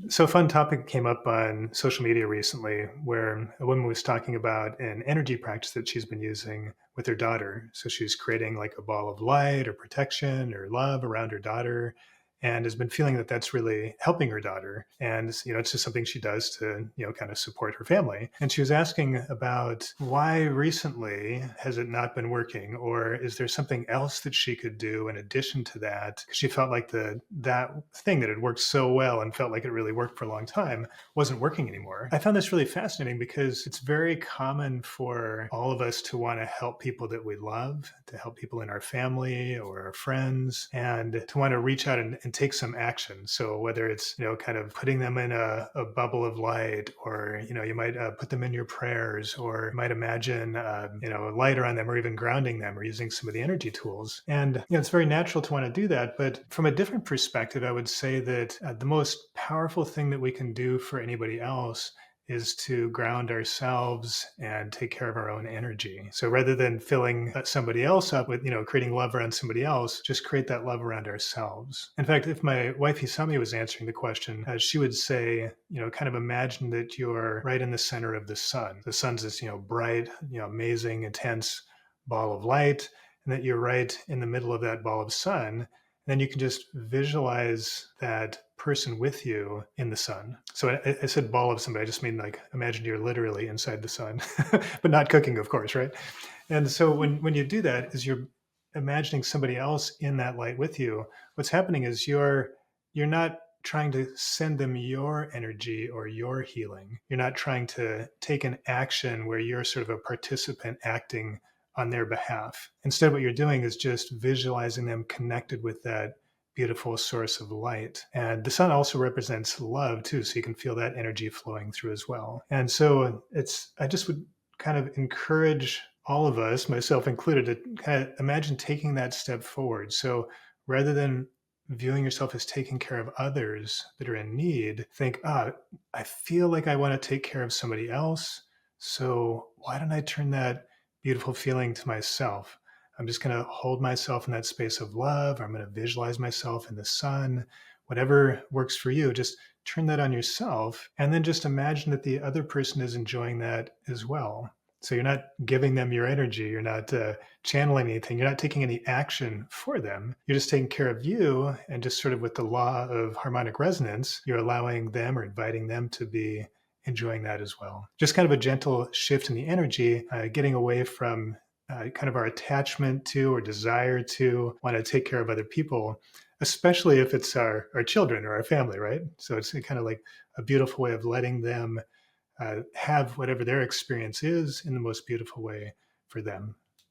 So, a fun topic came up on social media recently where a woman was talking about an energy practice that she's been using with her daughter. So, she's creating like a ball of light or protection or love around her daughter and has been feeling that that's really helping her daughter. And, it's just something she does to, kind of support her family. And she was asking about why recently has it not been working, or is there something else that she could do in addition to that? She felt like that thing that had worked so well and felt like it really worked for a long time wasn't working anymore. I found this really fascinating because it's very common for all of us to want to help people that we love, to help people in our family or our friends, and to want to reach out and take some action. So whether it's, kind of putting them in a bubble of light, or, you might put them in your prayers, or you might imagine, a light around them, or even grounding them, or using some of the energy tools. And, it's very natural to want to do that. But from a different perspective, I would say that the most powerful thing that we can do for anybody else is to ground ourselves and take care of our own energy. So rather than filling somebody else up with, creating love around somebody else, just create that love around ourselves. In fact, if my wife Hisami was answering the question, she would say, kind of imagine that you're right in the center of the sun. The sun's this, bright, amazing, intense ball of light, and that you're right in the middle of that ball of sun. Then you can just visualize that person with you in the sun. So I said ball of somebody. I just mean like imagine you're literally inside the sun, but not cooking, of course, right? And so when you do that, is you're imagining somebody else in that light with you. What's happening is you're not trying to send them your energy or your healing. You're not trying to take an action where you're sort of a participant acting on their behalf. Instead, what you're doing is just visualizing them connected with that beautiful source of light. And the sun also represents love too, so you can feel that energy flowing through as well. And so I just would kind of encourage all of us, myself included, to kind of imagine taking that step forward. So rather than viewing yourself as taking care of others that are in need, think, I feel like I want to take care of somebody else. So why don't I turn that beautiful feeling to myself? I'm just going to hold myself in that space of love. Or I'm going to visualize myself in the sun. Whatever works for you, just turn that on yourself. And then just imagine that the other person is enjoying that as well. So you're not giving them your energy. You're not channeling anything. You're not taking any action for them. You're just taking care of you. And just sort of with the law of harmonic resonance, you're allowing them or inviting them to be enjoying that as well. Just kind of a gentle shift in the energy, getting away from kind of our attachment to or desire to want to take care of other people, especially if it's our children or our family, right? So it's kind of like a beautiful way of letting them have whatever their experience is in the most beautiful way for them.